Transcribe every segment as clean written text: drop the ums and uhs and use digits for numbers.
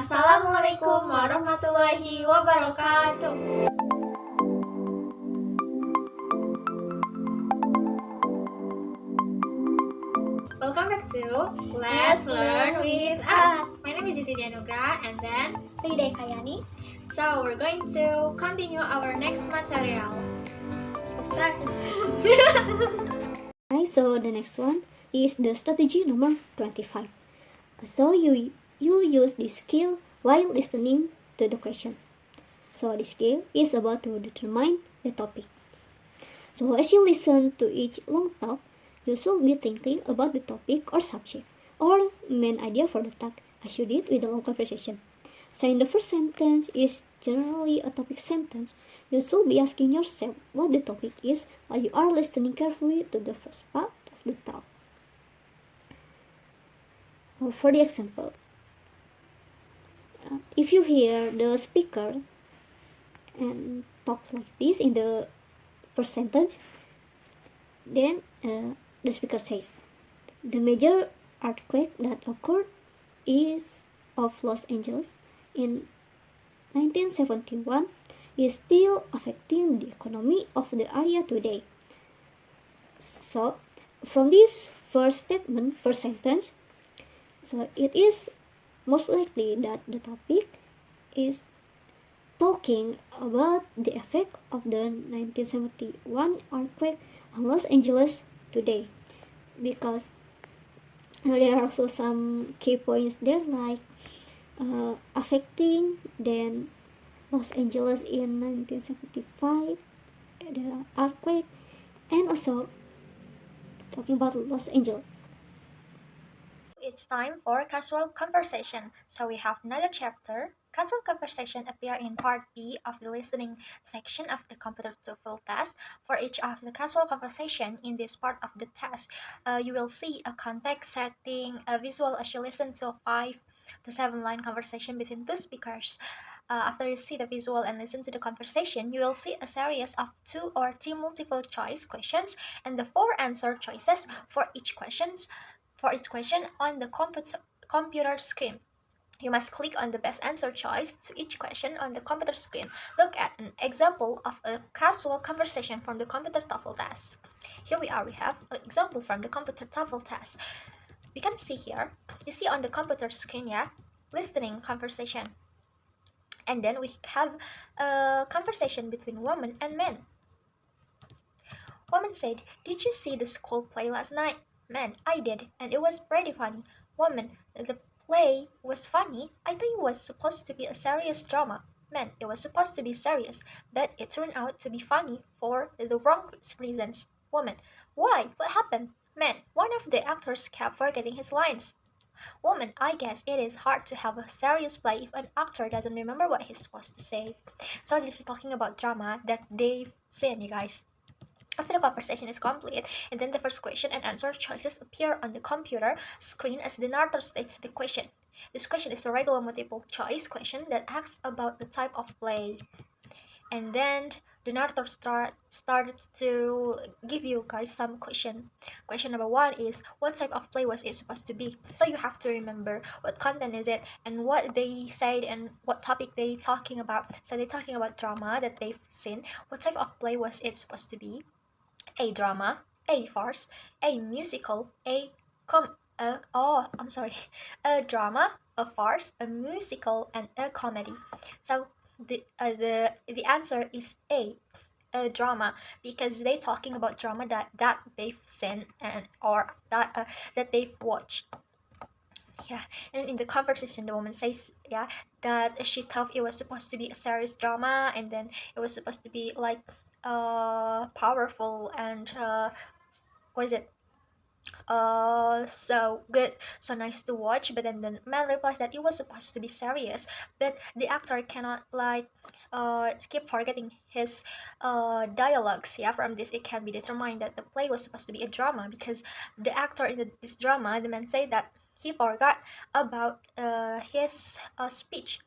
Assalamualaikum warahmatullahi wabarakatuh. Welcome back to Let's Learn with Us. My name is Ridha and then Ridha&Zidni. So we're going to continue our next material. Let's get started. So the next one is the strategy number 25. So you use this skill while listening to the questions. So this skill is about to determine the topic. So as you listen to each long talk, you should be thinking about the topic or subject or main idea for the talk as you did with the long conversation. So in the first sentence is generally a topic sentence. You should be asking yourself what the topic is while you are listening carefully to the first part of the talk. For the example, if you hear the speaker and talk like this in the first sentence, then the speaker says, the major earthquake that occurred is of Los Angeles in 1971 is still affecting the economy of the area today. So from this first statement, first sentence, so it is most likely that the topic is talking about the effect of the 1971 earthquake on Los Angeles today, because there are also some key points there like affecting then Los Angeles in 1975, the earthquake, and also talking about Los Angeles. It's time for casual conversation. So we have another chapter. Casual conversation appear in part B of the listening section of the computer TOEFL test. For each of the casual conversation in this part of the test, you will see a context setting, a visual as you listen to a 5 to 7 line conversation between two speakers. After you see the visual and listen to the conversation, you will see a series of 2 or 3 multiple choice questions and the 4 answer choices for each question on the computer screen. You must click on the best answer choice to each question on the computer screen. Look at an example of a casual conversation from the computer TOEFL test. Here we have an example from the computer TOEFL test. We can see here, you see on the computer screen, listening conversation. And then we have a conversation between woman and man. Woman said, "Did you see the school play last night?" Man, "I did, and it was pretty funny." Woman, "The play was funny. I thought it was supposed to be a serious drama." Man, "It was supposed to be serious, but it turned out to be funny for the wrong reasons." Woman, "Why? What happened?" Man, "One of the actors kept forgetting his lines." Woman, "I guess it is hard to have a serious play if an actor doesn't remember what he's supposed to say." So this is talking about drama that they've seen, you guys. After the conversation is complete, and then the first question and answer choices appear on the computer screen as the narrator states the question. This question is a regular multiple choice question that asks about the type of play. And then the narrator started to give you guys some question. Question number 1 is, what type of play was it supposed to be? So you have to remember what content is it and what they said and what topic they talking about. So they're talking about drama that they've seen. What type of play was it supposed to be? A drama, a farce, a musical, a drama, a farce, a musical, and a comedy. So the answer is a drama, because they talking about drama that they've seen and or that they've watched. Yeah, and in the conversation, the woman says, that she thought it was supposed to be a serious drama, and then it was supposed to be like powerful and what is it? So good, so nice to watch. But then the man replies that it was supposed to be serious, but the actor cannot keep forgetting his dialogues. Yeah, from this it can be determined that the play was supposed to be a drama, because the actor in this drama, the man said that he forgot about his speech.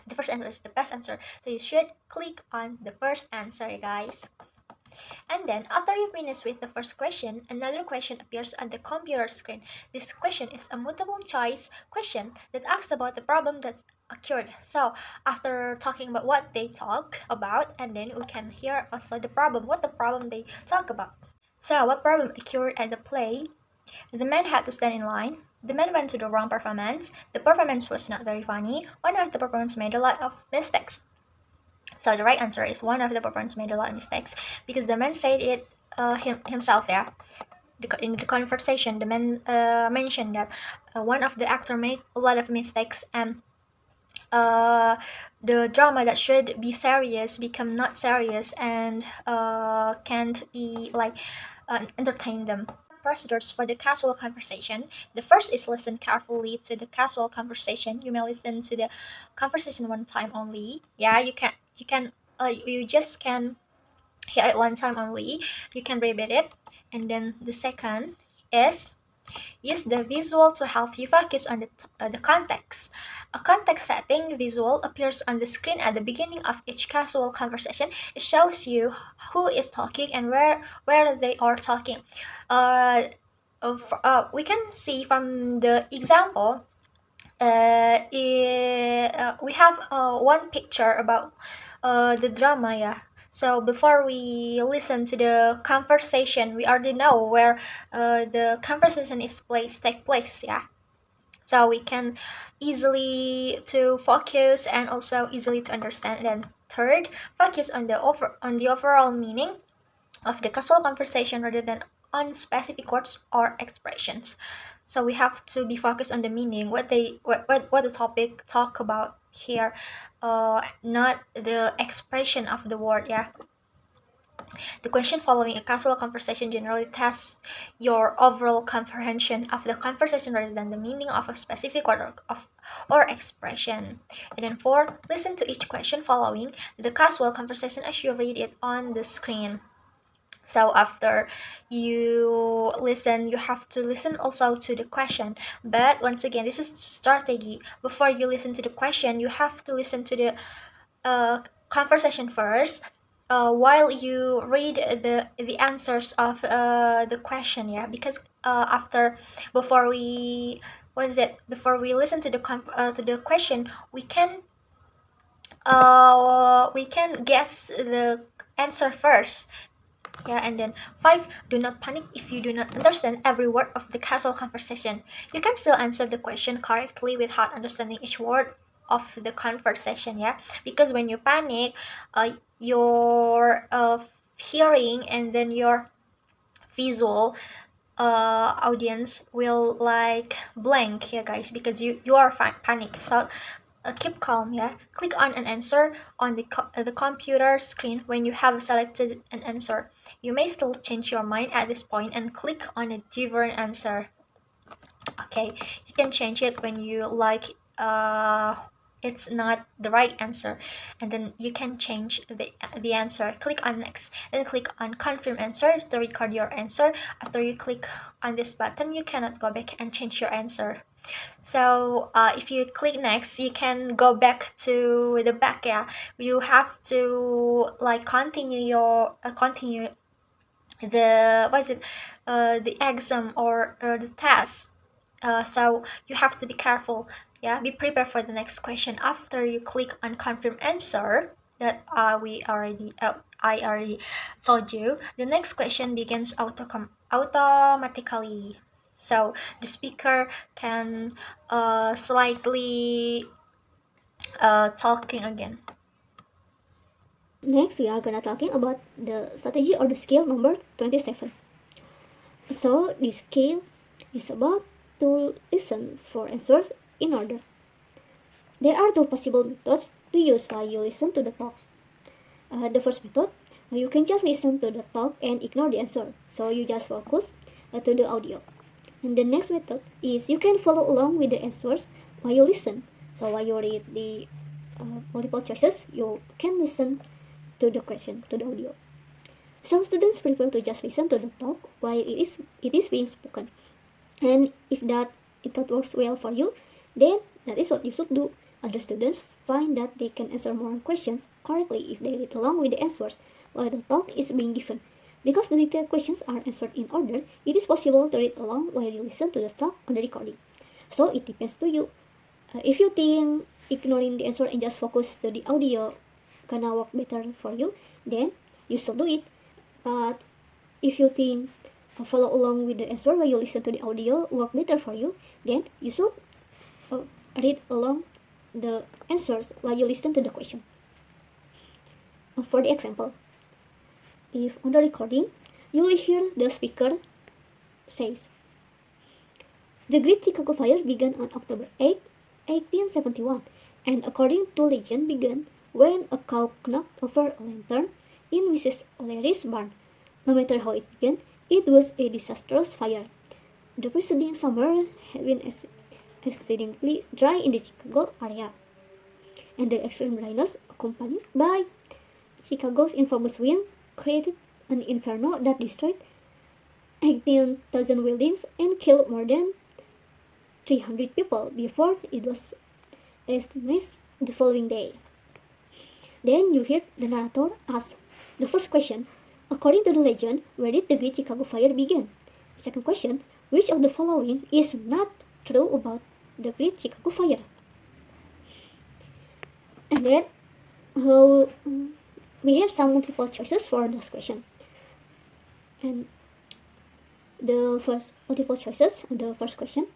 The first answer is the best answer, so you should click on the first answer, guys. And then, after you finish with the first question, another question appears on the computer screen. This question is a multiple choice question that asks about the problem that occurred. So, after talking about what they talk about, and then we can hear also the problem, what the problem they talk about. So, what problem occurred at the play? The man had to stand in line. The man went to the wrong performance. The performance was not very funny. One of the performers made a lot of mistakes. So the right answer is one of the performers made a lot of mistakes because the man said it himself. Yeah, in the conversation, the man mentioned that one of the actor made a lot of mistakes and the drama that should be serious become not serious and can't be like entertain them. Procedures for the casual conversation. The first is listen carefully to the casual conversation. You may listen to the conversation one time only. Yeah, you just can hear it one time only. You can repeat it. And then the second is use the visual to help you focus on the context. A context setting visual appears on the screen at the beginning of each casual conversation. It shows you who is talking and where they are talking. We can see from the example. We have one picture about the drama, yeah. So before we listen to the conversation, we already know where the conversation take place, yeah. So we can easily to focus and also easily to understand. And third, focus on the overall meaning of the casual conversation rather than on specific words or expressions. So we have to be focused on the meaning, what the topic talk about here, not the expression of the word. Yeah. The question following a casual conversation generally tests your overall comprehension of the conversation rather than the meaning of a specific word or expression. And then four, listen to each question following the casual conversation as you read it on the screen. So after you listen, you have to listen also to the question. But once again, this is strategy. Before you listen to the question, you have to listen to the conversation first. While you read the answers of the question, yeah, because before we before we listen to the question, we can guess the answer first. Yeah, and then five, do not panic if you do not understand every word of the casual conversation. You can still answer the question correctly without understanding each word of the conversation, yeah, because when you panic, your hearing and then your visual audience will like blank, yeah guys, because you are panic. So keep calm, yeah. Click on an answer on the computer screen when you have selected an answer. You may still change your mind at this point and click on a different answer. Okay, you can change it when you like it's not the right answer, and then you can change the answer. Click on next, then click on confirm answer to record your answer. After you click on this button, you cannot go back and change your answer. So if you click next, you can go back to the back. Yeah, you have to like continue the the exam or the test. So you have to be careful. Yeah, be prepared for the next question. After you click on confirm answer that I already told you, the next question begins automatically. So the speaker can slightly talking again. Next, we are gonna talking about the strategy or the skill number 27. So this skill is about to listen for answers in order. There are two possible methods to use while you listen to the talk. The first method, you can just listen to the talk and ignore the answer. So you just focus to the audio. And the next method is you can follow along with the answers while you listen. So while you read the multiple choices, you can listen to the question, to the audio. Some students prefer to just listen to the talk while it is being spoken. And if that works well for you, then that is what you should do. Other students find that they can answer more questions correctly if they read along with the answers while the talk is being given. Because the detailed questions are answered in order, it is possible to read along while you listen to the talk on the recording. So it depends to you. If you think ignoring the answer and just focus to the audio gonna work better for you, then you should do it. But if you think follow along with the answer while you listen to the audio work better for you, then you should read along the answers while you listen to the question. For the example, if on the recording you will hear the speaker says, "The Great Chicago Fire began on October 8, 1871, and according to legend began when a cow knocked over a lantern in Mrs. O'Leary's barn. No matter how it began, it was a disastrous fire. The preceding summer had been exceedingly dry in the Chicago area, and the extreme dryness, accompanied by Chicago's infamous winds, created an inferno that destroyed 18,000 buildings and killed more than 300 people before it was extinguished the following day." Then you hear the narrator ask the first question, "According to the legend, where did the Great Chicago Fire begin?" Second question, "Which of the following is not true about the Great Chicago Fire?" And then we have some multiple choices for this question. And the first multiple choices, the first question: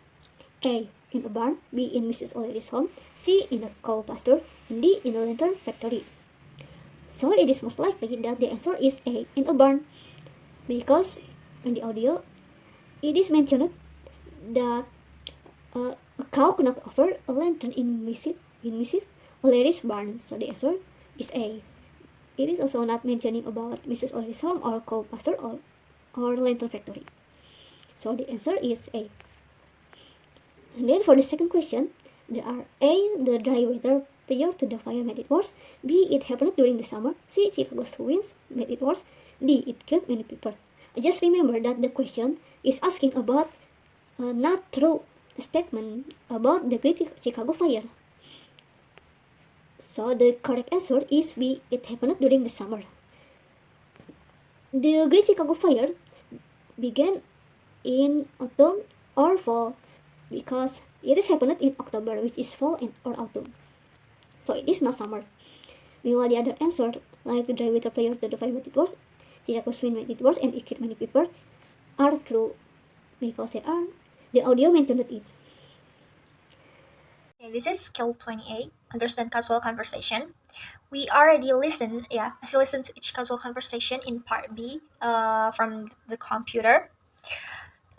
A, in a barn; B, in Mrs. O'Leary's home; C, in a cow pasture; and D, in a lantern factory. So it is most likely that the answer is A, in a barn, because in the audio it is mentioned that a cow knocked over a lantern in Mrs. O'Leary's barn. So the answer is A. It is also not mentioning about Mrs. O'Leary's home or cow pasture or lantern factory. So the answer is A. And then for the second question, there are A, the dry weather prior to the fire made it worse; B, it happened during the summer; C, Chicago's winds made it worse; D, it killed many people. Just remember that the question is asking about not true statement about the Great Chicago Fire. So the correct answer is B, it happened during the summer. The Great Chicago Fire began in autumn or fall, because it is happened in October, which is fall or autumn. So it is not summer. Meanwhile, the other answer, like the dry weather prior to the fire made it worse, Chicago's wind made it worse, and it killed many people, are true, because the audio mentioned it. Okay, this is skill 28, understand casual conversation. We already listened, as you listen to each casual conversation in part B from the computer.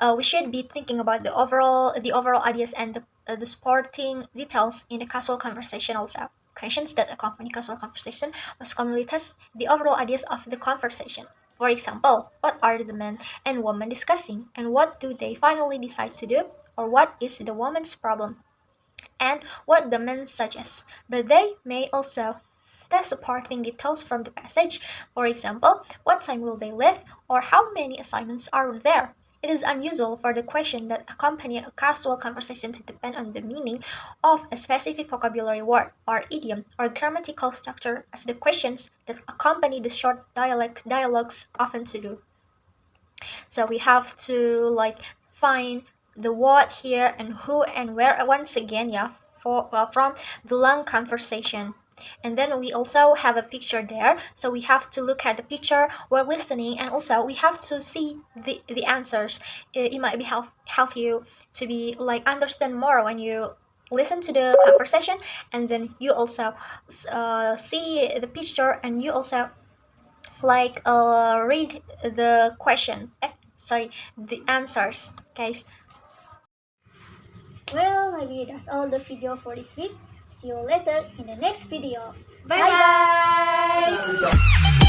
We should be thinking about the overall ideas and the supporting details in the casual conversation also. Questions that accompany casual conversation must commonly test the overall ideas of the conversation. For example, what are the man and woman discussing, and what do they finally decide to do, or what is the woman's problem, and what the man suggests. But they may also test supporting details from the passage. For example, what time will they leave, or how many assignments are there. It is unusual for the question that accompany a casual conversation to depend on the meaning of a specific vocabulary word or idiom or grammatical structure as the questions that accompany the short dialogues often to do. So we have to find the what, here, and who and where once again, from the long conversation. And then we also have a picture there, so we have to look at the picture while listening, and also we have to see the answers. It might be help you to be understand more when you listen to the conversation, and then you also see the picture, and you also read the question. The answers, guys. Well, maybe that's all the video for this week. See you later in the next video. Bye bye.